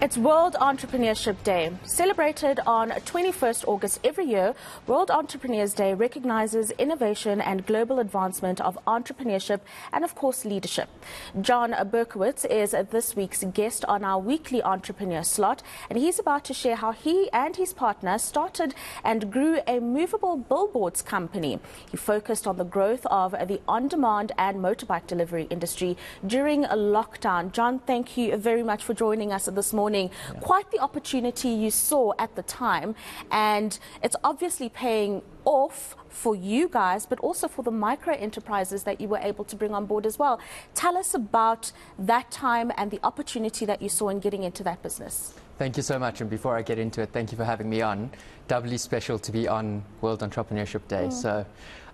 It's World Entrepreneurship Day. Celebrated on 21st August every year, World Entrepreneurs Day recognizes innovation and global advancement of entrepreneurship and, of course, leadership. Jon Berkowitz is this week's guest on our weekly entrepreneur slot, and he's about to share how he and his partner started and grew a movable billboards company. He focused on the growth of the on-demand and motorbike delivery industry during a lockdown. Jon, thank you very much for joining us this morning. Quite the opportunity you saw at the time, and it's obviously paying off for you guys, but also for the micro enterprises that you were able to bring on board as well. Tell us about that time and the opportunity that you saw in getting into that business. Thank you so much, and before I get into it, thank you for having me on. Doubly special to be on World Entrepreneurship Day. So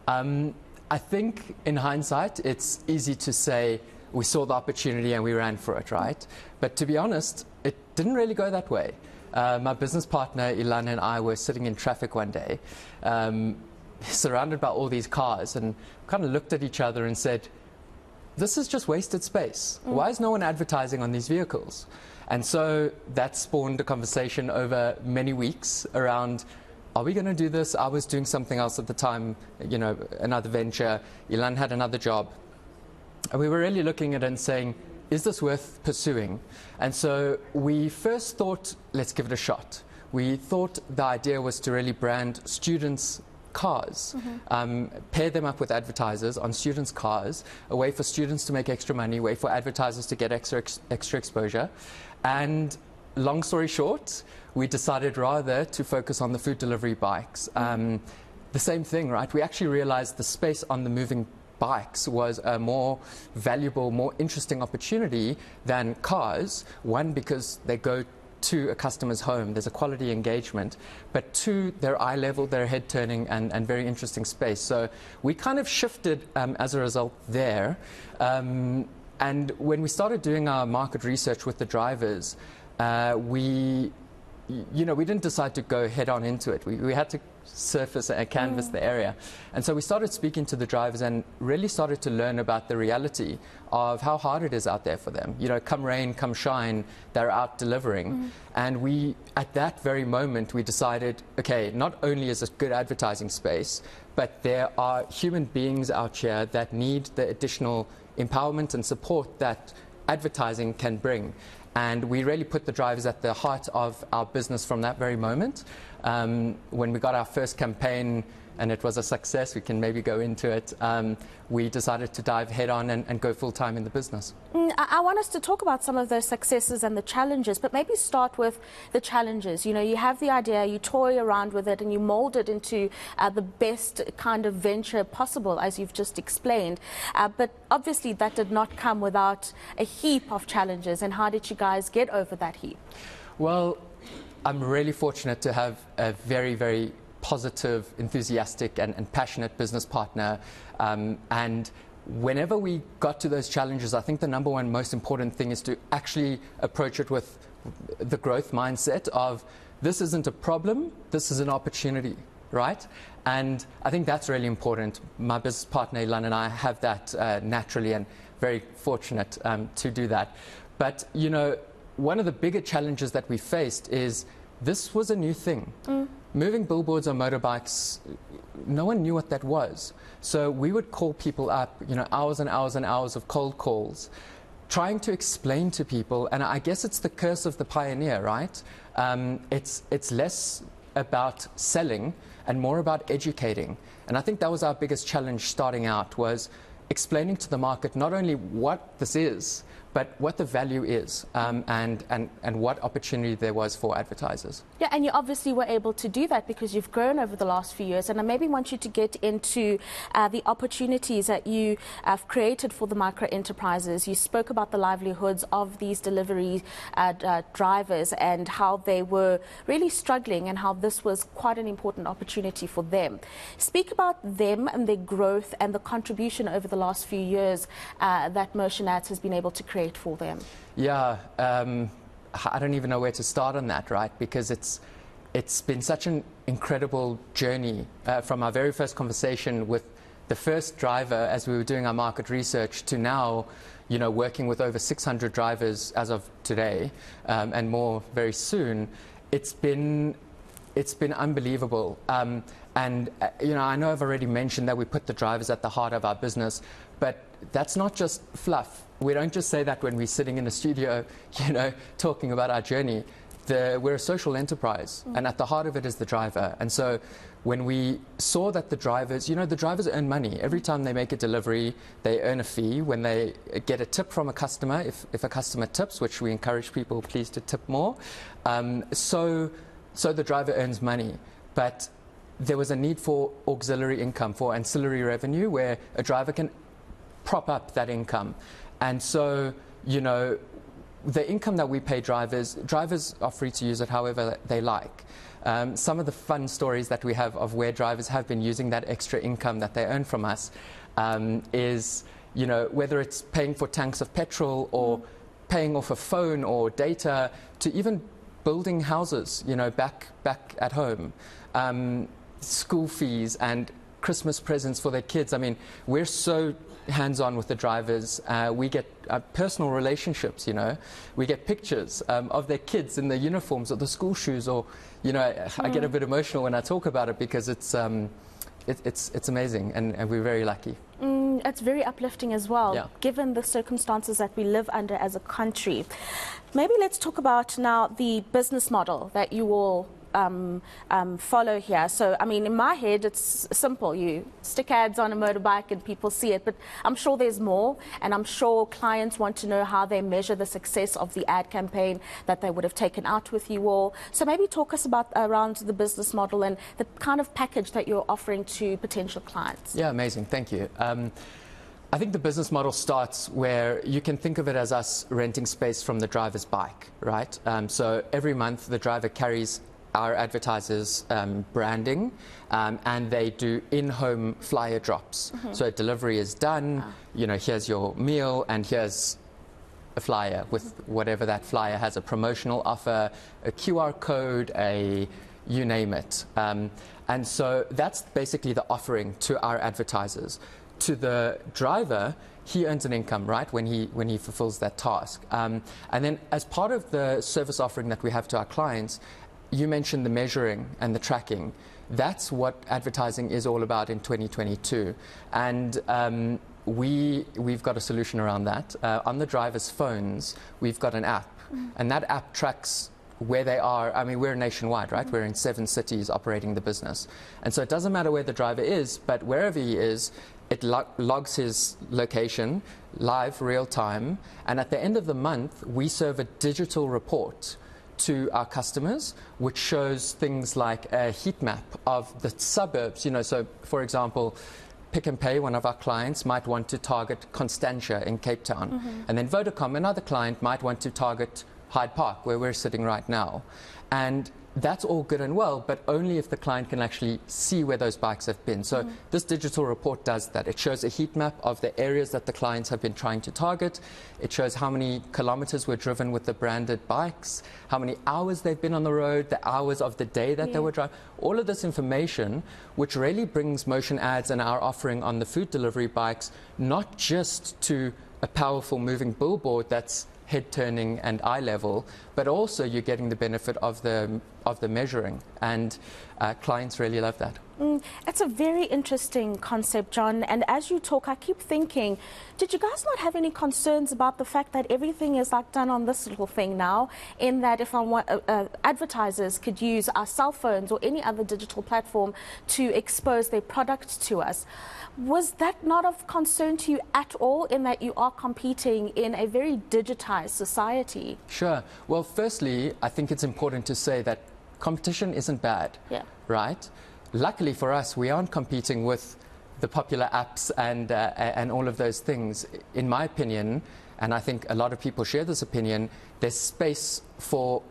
I think in hindsight it's easy to say we saw the opportunity and we ran for it, right? But to be honest, it didn't really go that way. My business partner, Ilan, and I were sitting in traffic one day, surrounded by all these cars, and kind of looked at each other and said, this is just wasted space. Why is no one advertising on these vehicles? And so that spawned a conversation over many weeks around, are we going to do this? I was doing something else at the time, you know, another venture. Ilan had another job. And we were really looking at it and saying, is this worth pursuing? And so we first thought, let's give it a shot. We thought the idea was to really brand students' cars, pair them up with advertisers on students' cars, a way for students to make extra money, a way for advertisers to get extra exposure. And long story short, we decided rather to focus on the food delivery bikes. The same thing, right? We actually realized the space on the moving bikes was a more valuable, more interesting opportunity than cars. One, because they go to a customer's home, there's a quality engagement, but two, they're eye level, they're head turning, and very interesting space. So we kind of shifted as a result there. And when we started doing our market research with the drivers, we didn't decide to go head on into it. We had to surface and canvas the area. And so we started speaking to the drivers and really started to learn about the reality of how hard it is out there for them. You know, come rain, come shine, they're out delivering. And we, at that very moment, we decided, okay, not only is it good advertising space, but there are human beings out here that need the additional empowerment and support that advertising can bring. And we really put the drivers at the heart of our business from that very moment. When we got our first campaign and it was a success, we can maybe go into it, we decided to dive head on and go full time in the business. I want us to talk about some of those successes and the challenges, but maybe start with the challenges. You know, you have the idea, you toy around with it, and you mold it into the best kind of venture possible, as you've just explained. But obviously that did not come without a heap of challenges. And how did you guys get over that heap? Well, I'm really fortunate to have a very, very positive, enthusiastic and passionate business partner. And whenever we got to those challenges, I think the number one most important thing is to actually approach it with the growth mindset of, this isn't a problem, this is an opportunity, right? And I think that's really important. My business partner, Ilan, and I have that naturally, and very fortunate to do that. But, you know, one of the bigger challenges that we faced is this was a new thing. Moving billboards on motorbikes, no one knew what that was. So we would call people up, you know, hours and hours and hours of cold calls, trying to explain to people, and I guess it's the curse of the pioneer, right? It's less about selling and more about educating. And I think that was our biggest challenge starting out, was explaining to the market not only what this is, but what the value is, and what opportunity there was for advertisers. Yeah, and you obviously were able to do that because you've grown over the last few years. And I maybe want you to get into the opportunities that you have created for the micro enterprises. You spoke about the livelihoods of these delivery drivers and how they were really struggling and how this was quite an important opportunity for them. Speak about them and their growth and the contribution over the last few years that Motion Ads has been able to create for them. Yeah, I don't even know where to start on that, right? Because it's been such an incredible journey from our very first conversation with the first driver, as we were doing our market research, to now, you know, working with over 600 drivers as of today, and more very soon, it's been unbelievable. And you know, I know I've already mentioned that we put the drivers at the heart of our business, but that's not just fluff. We don't just say that when we're sitting in the studio, you know, talking about our journey. We're a social enterprise, and at the heart of it is the driver. And so when we saw that the drivers, you know, the drivers earn money. Every time they make a delivery, they earn a fee. When they get a tip from a customer, if a customer tips, which we encourage people, please, to tip more, so the driver earns money. But there was a need for auxiliary income, for ancillary revenue, where a driver can prop up that income. And so, you know, the income that we pay drivers are free to use it however they like. Some of the fun stories that we have of where drivers have been using that extra income that they earn from us is, you know, whether it's paying for tanks of petrol or paying off a phone or data, to even building houses, you know, back at home, school fees and Christmas presents for their kids. I mean, we're so hands-on with the drivers. We get personal relationships, you know. We get pictures of their kids in the uniforms or the school shoes, or, you know, I get a bit emotional when I talk about it, because it's amazing, and we're very lucky. It's very uplifting as well, yeah, given the circumstances that we live under as a country. Maybe let's talk about now the business model that you all follow here. So, I mean, in my head, it's simple. You stick ads on a motorbike and people see it, but I'm sure there's more, and I'm sure clients want to know how they measure the success of the ad campaign that they would have taken out with you all. So maybe talk us around the business model and the kind of package that you're offering to potential clients. Yeah, amazing. Thank you. I think the business model starts where you can think of it as us renting space from the driver's bike, right? So every month the driver carries our advertisers' branding, and they do in-home flyer drops. So a delivery is done, you know, here's your meal, and here's a flyer with whatever that flyer has, a promotional offer, a QR code, you name it. And so that's basically the offering to our advertisers. To the driver, he earns an income, right, when he fulfills that task. And then as part of the service offering that we have to our clients, you mentioned the measuring and the tracking. That's what advertising is all about in 2022. And we've got a solution around that. On the driver's phones, we've got an app. And that app tracks where they are. I mean, we're nationwide, right? We're in 7 cities operating the business. And so it doesn't matter where the driver is, but wherever he is, it logs his location live, real time. And at the end of the month, we serve a digital report to our customers, which shows things like a heat map of the suburbs. You know, so for example, Pick n Pay, one of our clients, might want to target Constantia in Cape Town. And then Vodacom, another client, might want to target Hyde Park, where we're sitting right now. And that's all good and well, but only if the client can actually see where those bikes have been. So this digital report does that. It shows a heat map of the areas that the clients have been trying to target. It shows how many kilometers were driven with the branded bikes, how many hours they've been on the road, the hours of the day that they were driving. All of this information, which really brings Motion Ads and our offering on the food delivery bikes, not just to a powerful moving billboard that's head turning and eye level, but also you're getting the benefit of the measuring, and clients really love that. It's a very interesting concept, Jon, and as you talk, I keep thinking, did you guys not have any concerns about the fact that everything is like done on this little thing now, in that if I want advertisers could use our cell phones or any other digital platform to expose their product to us? Was that not of concern to you at all, in that you are competing in a very digitized society? Sure. Well, firstly, I think it's important to say that competition isn't bad, right? Luckily for us, we aren't competing with the popular apps and all of those things. In my opinion, and I think a lot of people share this opinion, there's space for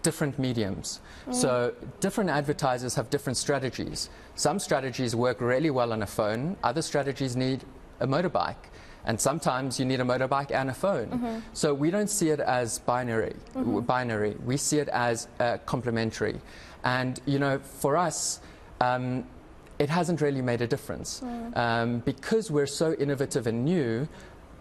different mediums. So different advertisers have different strategies. Some strategies work really well on a phone, other strategies need a motorbike. And sometimes you need a motorbike and a phone. So we don't see it as binary. We see it as complementary. And, you know, for us, it hasn't really made a difference. Because we're so innovative and new,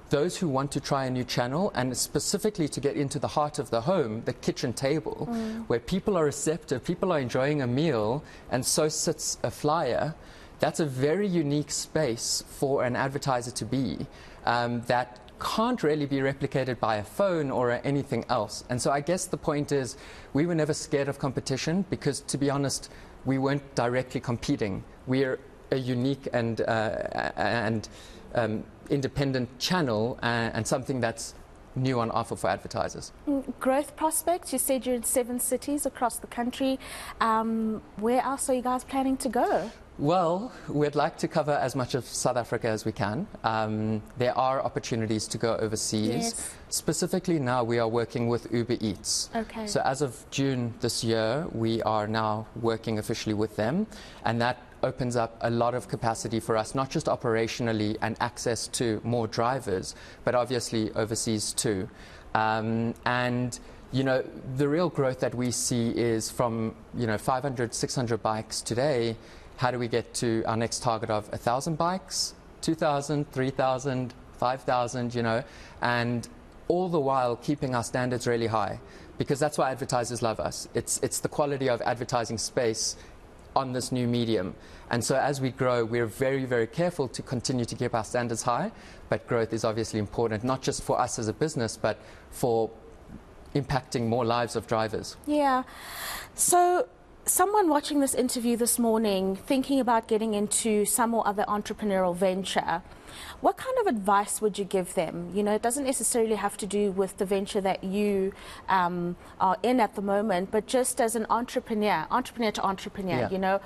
those who want to try a new channel, and specifically to get into the heart of the home, the kitchen table, where people are receptive, people are enjoying a meal, and so sits a flyer, that's a very unique space for an advertiser to be, that can't really be replicated by a phone or anything else. And so I guess the point is, we were never scared of competition because, to be honest, we weren't directly competing. We're a unique and independent channel and something that's new on offer for advertisers. Growth prospects, you said you're in 7 cities across the country. Where else are you guys planning to go? Well, we'd like to cover as much of South Africa as we can. There are opportunities to go overseas. Yes. Specifically now we are working with Uber Eats. Okay. So as of June this year, we are now working officially with them, and that opens up a lot of capacity for us, not just operationally and access to more drivers, but obviously overseas too. And you know, the real growth that we see is from 500, 600 bikes today. How do we get to our next target of 1,000 bikes, 2,000, 3,000, 5,000, and all the while keeping our standards really high, because that's why advertisers love us. It's the quality of advertising space on this new medium. And so as we grow, we're very, very careful to continue to keep our standards high, but growth is obviously important, not just for us as a business, but for impacting more lives of drivers. Yeah. So someone watching this interview this morning, thinking about getting into some or other entrepreneurial venture, what kind of advice would you give them? It doesn't necessarily have to do with the venture that you are in at the moment, but just as an entrepreneur to entrepreneur, yeah.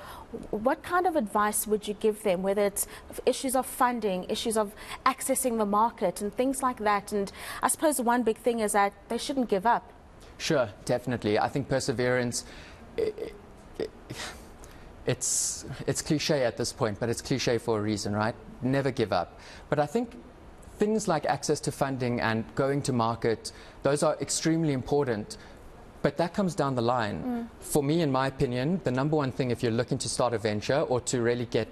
What kind of advice would you give them, whether it's issues of funding, issues of accessing the market and things like that? And I suppose the one big thing is that they shouldn't give up. Sure, definitely. I think perseverance, it's cliche at this point, but it's cliche for a reason, right? Never give up. But I think things like access to funding and going to market, those are extremely important, but that comes down the line. For me, in my opinion, the number one thing if you're looking to start a venture or to really get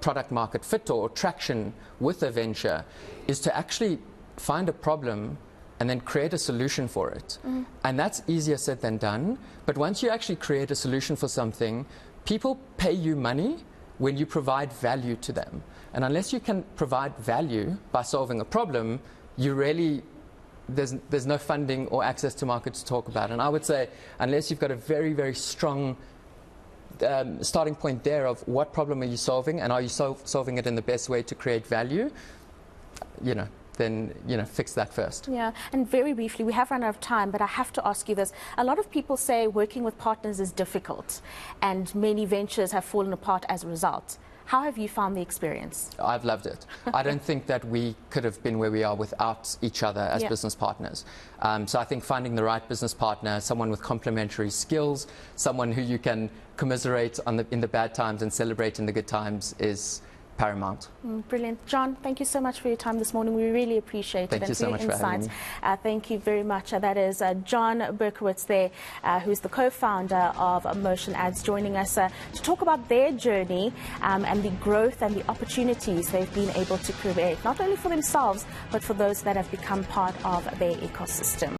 product market fit or traction with a venture is to actually find a problem and then create a solution for it. And that's easier said than done. But once you actually create a solution for something, people pay you money when you provide value to them. And unless you can provide value by solving a problem, you really, there's no funding or access to market to talk about. And I would say, unless you've got a very, very strong starting point there of what problem are you solving, and are you solving it in the best way to create value, then fix that first. Yeah, and very briefly, we have run out of time, but I have to ask you this. A lot of people say working with partners is difficult, and many ventures have fallen apart as a result. How have you found the experience? I've loved it. I don't think that we could have been where we are without each other as business partners. So I think finding the right business partner, someone with complementary skills, someone who you can commiserate in the bad times and celebrate in the good times is paramount. Brilliant. Jon, thank you so much for your time this morning. We really appreciate it. Thank you so much for having me. Thank you very much. That is Jon Berkowitz there, who's the co-founder of Motion Ads, joining us to talk about their journey and the growth and the opportunities they've been able to create, not only for themselves, but for those that have become part of their ecosystem.